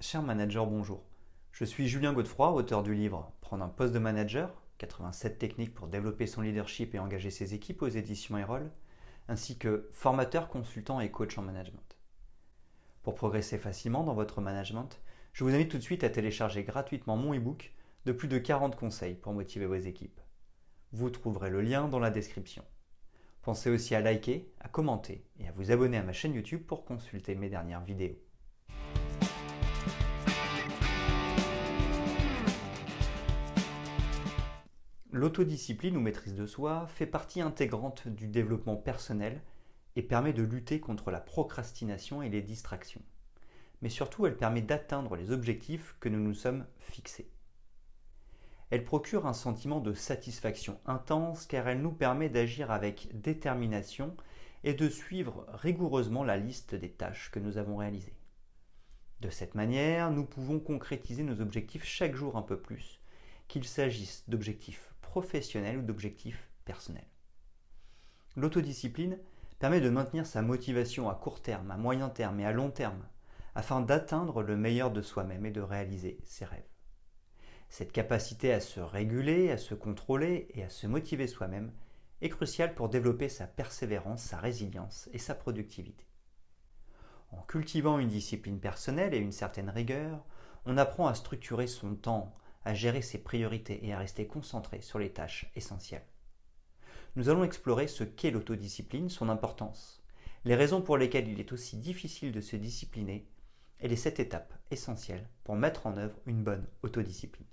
Cher manager, bonjour. Je suis Julien Godefroy, auteur du livre Prendre un poste de manager, 87 techniques pour développer son leadership et engager ses équipes aux éditions Erol, ainsi que formateur, consultant et coach en management. Pour progresser facilement dans votre management, je vous invite tout de suite à télécharger gratuitement mon e-book de plus de 40 conseils pour motiver vos équipes. Vous trouverez le lien dans la description. Pensez aussi à liker, à commenter et à vous abonner à ma chaîne YouTube pour consulter mes dernières vidéos. L'autodiscipline ou maîtrise de soi fait partie intégrante du développement personnel et permet de lutter contre la procrastination et les distractions. Mais surtout, elle permet d'atteindre les objectifs que nous nous sommes fixés. Elle procure un sentiment de satisfaction intense car elle nous permet d'agir avec détermination et de suivre rigoureusement la liste des tâches que nous avons réalisées. De cette manière, nous pouvons concrétiser nos objectifs chaque jour un peu plus, qu'il s'agisse d'objectifs professionnels ou d'objectifs personnels. L'autodiscipline permet de maintenir sa motivation à court terme, à moyen terme et à long terme, afin d'atteindre le meilleur de soi-même et de réaliser ses rêves. Cette capacité à se réguler, à se contrôler et à se motiver soi-même est cruciale pour développer sa persévérance, sa résilience et sa productivité. En cultivant une discipline personnelle et une certaine rigueur, on apprend à structurer son temps, à gérer ses priorités et à rester concentré sur les tâches essentielles. Nous allons explorer ce qu'est l'autodiscipline, son importance, les raisons pour lesquelles il est aussi difficile de se discipliner et les 7 étapes essentielles pour mettre en œuvre une bonne autodiscipline.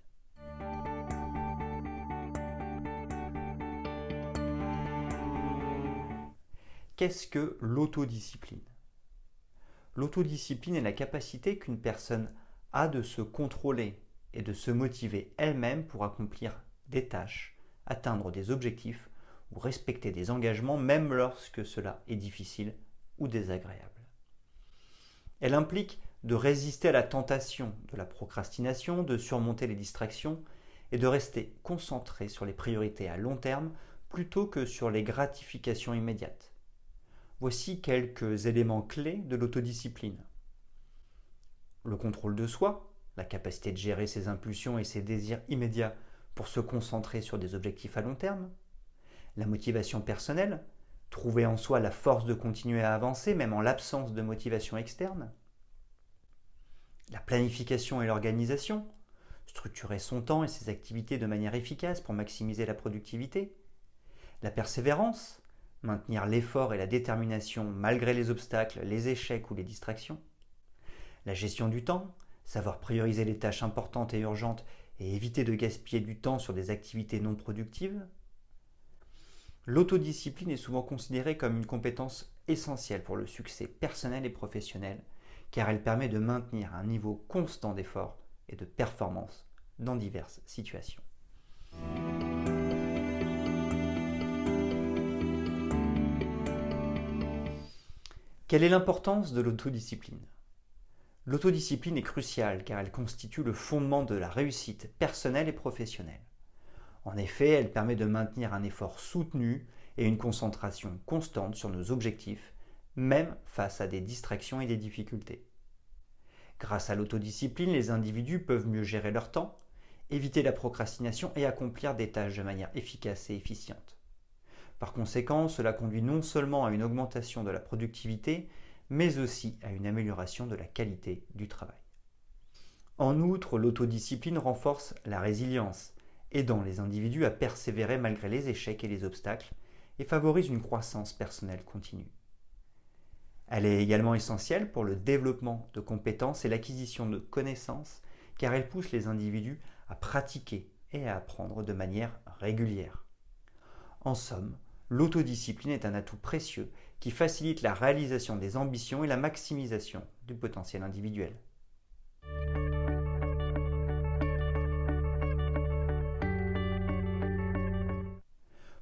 Qu'est-ce que l'autodiscipline ? L'autodiscipline est la capacité qu'une personne a de se contrôler et de se motiver elle-même pour accomplir des tâches, atteindre des objectifs ou respecter des engagements même lorsque cela est difficile ou désagréable. Elle implique de résister à la tentation de la procrastination, de surmonter les distractions et de rester concentré sur les priorités à long terme plutôt que sur les gratifications immédiates. Voici quelques éléments clés de l'autodiscipline. Le contrôle de soi, la capacité de gérer ses impulsions et ses désirs immédiats pour se concentrer sur des objectifs à long terme. La motivation personnelle, trouver en soi la force de continuer à avancer même en l'absence de motivation externe. La planification et l'organisation, structurer son temps et ses activités de manière efficace pour maximiser la productivité. La persévérance, maintenir l'effort et la détermination malgré les obstacles, les échecs ou les distractions. La gestion du temps, savoir prioriser les tâches importantes et urgentes et éviter de gaspiller du temps sur des activités non productives. L'autodiscipline est souvent considérée comme une compétence essentielle pour le succès personnel et professionnel, car elle permet de maintenir un niveau constant d'effort et de performance dans diverses situations. Quelle est l'importance de l'autodiscipline ? L'autodiscipline est cruciale car elle constitue le fondement de la réussite personnelle et professionnelle. En effet, elle permet de maintenir un effort soutenu et une concentration constante sur nos objectifs, même face à des distractions et des difficultés. Grâce à l'autodiscipline, les individus peuvent mieux gérer leur temps, éviter la procrastination et accomplir des tâches de manière efficace et efficiente. Par conséquent, cela conduit non seulement à une augmentation de la productivité, mais aussi à une amélioration de la qualité du travail. En outre, l'autodiscipline renforce la résilience, aidant les individus à persévérer malgré les échecs et les obstacles, et favorise une croissance personnelle continue. Elle est également essentielle pour le développement de compétences et l'acquisition de connaissances, car elle pousse les individus à pratiquer et à apprendre de manière régulière. En somme, l'autodiscipline est un atout précieux qui facilite la réalisation des ambitions et la maximisation du potentiel individuel.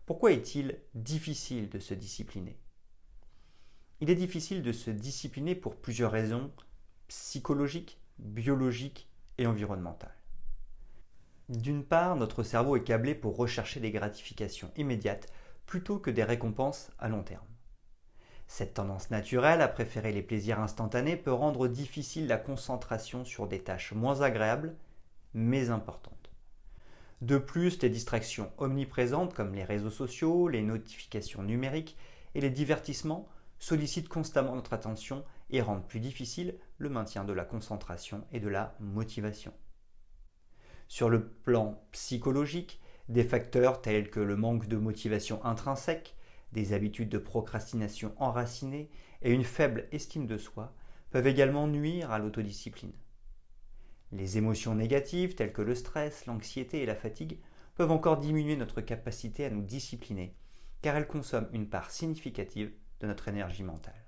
Pourquoi est-il difficile de se discipliner ? Il est difficile de se discipliner pour plusieurs raisons psychologiques, biologiques et environnementales. D'une part, notre cerveau est câblé pour rechercher des gratifications immédiates plutôt que des récompenses à long terme. Cette tendance naturelle à préférer les plaisirs instantanés peut rendre difficile la concentration sur des tâches moins agréables, mais importantes. De plus, les distractions omniprésentes comme les réseaux sociaux, les notifications numériques et les divertissements sollicitent constamment notre attention et rendent plus difficile le maintien de la concentration et de la motivation. Sur le plan psychologique, des facteurs tels que le manque de motivation intrinsèque, des habitudes de procrastination enracinées et une faible estime de soi peuvent également nuire à l'autodiscipline. Les émotions négatives telles que le stress, l'anxiété et la fatigue peuvent encore diminuer notre capacité à nous discipliner car elles consomment une part significative de notre énergie mentale.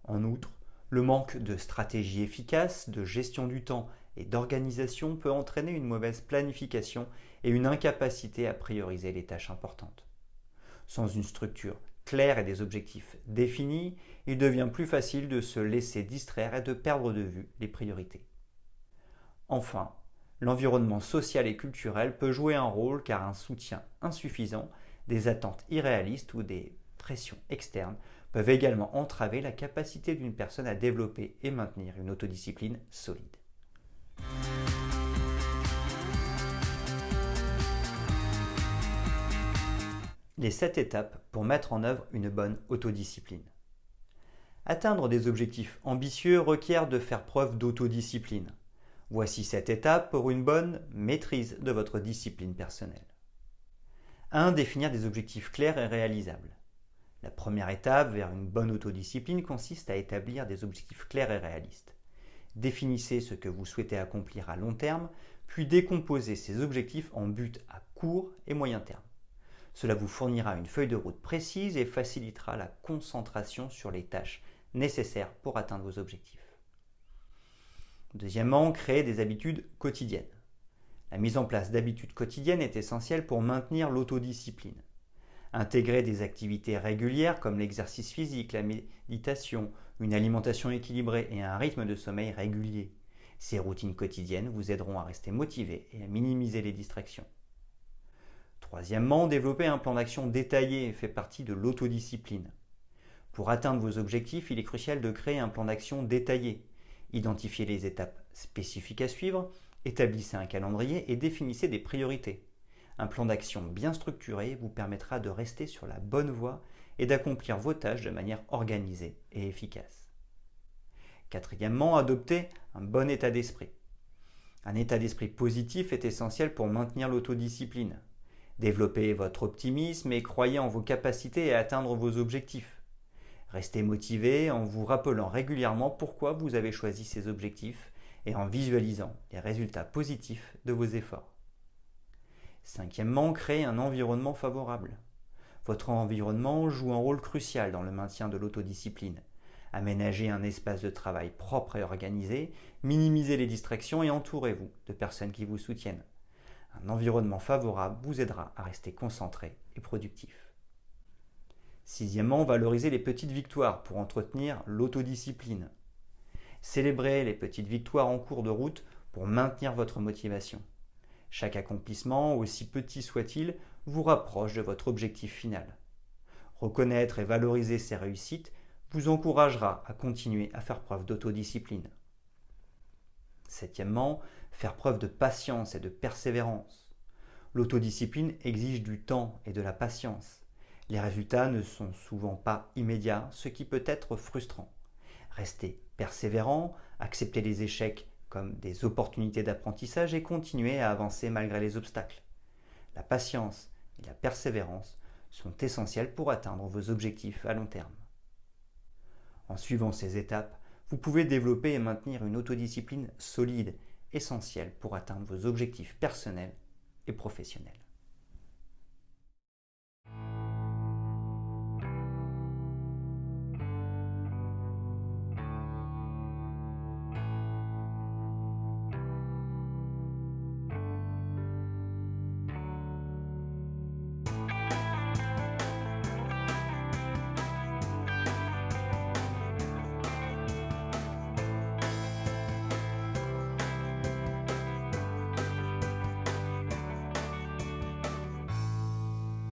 En outre, le manque de stratégie efficace, de gestion du temps et d'organisation peut entraîner une mauvaise planification et une incapacité à prioriser les tâches importantes. Sans une structure claire et des objectifs définis, il devient plus facile de se laisser distraire et de perdre de vue les priorités. Enfin, l'environnement social et culturel peut jouer un rôle car un soutien insuffisant, des attentes irréalistes ou des pressions externes peuvent également entraver la capacité d'une personne à développer et maintenir une autodiscipline solide. Les 7 étapes pour mettre en œuvre une bonne autodiscipline. Atteindre des objectifs ambitieux requiert de faire preuve d'autodiscipline. Voici 7 étapes pour une bonne maîtrise de votre discipline personnelle. 1. Définir des objectifs clairs et réalisables. La première étape vers une bonne autodiscipline consiste à établir des objectifs clairs et réalistes. Définissez ce que vous souhaitez accomplir à long terme, puis décomposez ces objectifs en buts à court et moyen terme. Cela vous fournira une feuille de route précise et facilitera la concentration sur les tâches nécessaires pour atteindre vos objectifs. Deuxièmement, créer des habitudes quotidiennes. La mise en place d'habitudes quotidiennes est essentielle pour maintenir l'autodiscipline. Intégrer des activités régulières comme l'exercice physique, la méditation, une alimentation équilibrée et un rythme de sommeil régulier. Ces routines quotidiennes vous aideront à rester motivé et à minimiser les distractions. Troisièmement, développer un plan d'action détaillé fait partie de l'autodiscipline. Pour atteindre vos objectifs, il est crucial de créer un plan d'action détaillé. Identifiez les étapes spécifiques à suivre, établissez un calendrier et définissez des priorités. Un plan d'action bien structuré vous permettra de rester sur la bonne voie et d'accomplir vos tâches de manière organisée et efficace. Quatrièmement, adoptez un bon état d'esprit. Un état d'esprit positif est essentiel pour maintenir l'autodiscipline. Développez votre optimisme et croyez en vos capacités à atteindre vos objectifs. Restez motivé en vous rappelant régulièrement pourquoi vous avez choisi ces objectifs et en visualisant les résultats positifs de vos efforts. Cinquièmement, créez un environnement favorable. Votre environnement joue un rôle crucial dans le maintien de l'autodiscipline. Aménagez un espace de travail propre et organisé, minimisez les distractions et entourez-vous de personnes qui vous soutiennent. Un environnement favorable vous aidera à rester concentré et productif. Sixièmement, valorisez les petites victoires pour entretenir l'autodiscipline. Célébrez les petites victoires en cours de route pour maintenir votre motivation. Chaque accomplissement, aussi petit soit-il, vous rapproche de votre objectif final. Reconnaître et valoriser ces réussites vous encouragera à continuer à faire preuve d'autodiscipline. Septièmement, faire preuve de patience et de persévérance. L'autodiscipline exige du temps et de la patience. Les résultats ne sont souvent pas immédiats, ce qui peut être frustrant. Restez persévérant, acceptez les échecs comme des opportunités d'apprentissage et continuez à avancer malgré les obstacles. La patience et la persévérance sont essentielles pour atteindre vos objectifs à long terme. En suivant ces étapes, vous pouvez développer et maintenir une autodiscipline solide, essentielle pour atteindre vos objectifs personnels et professionnels.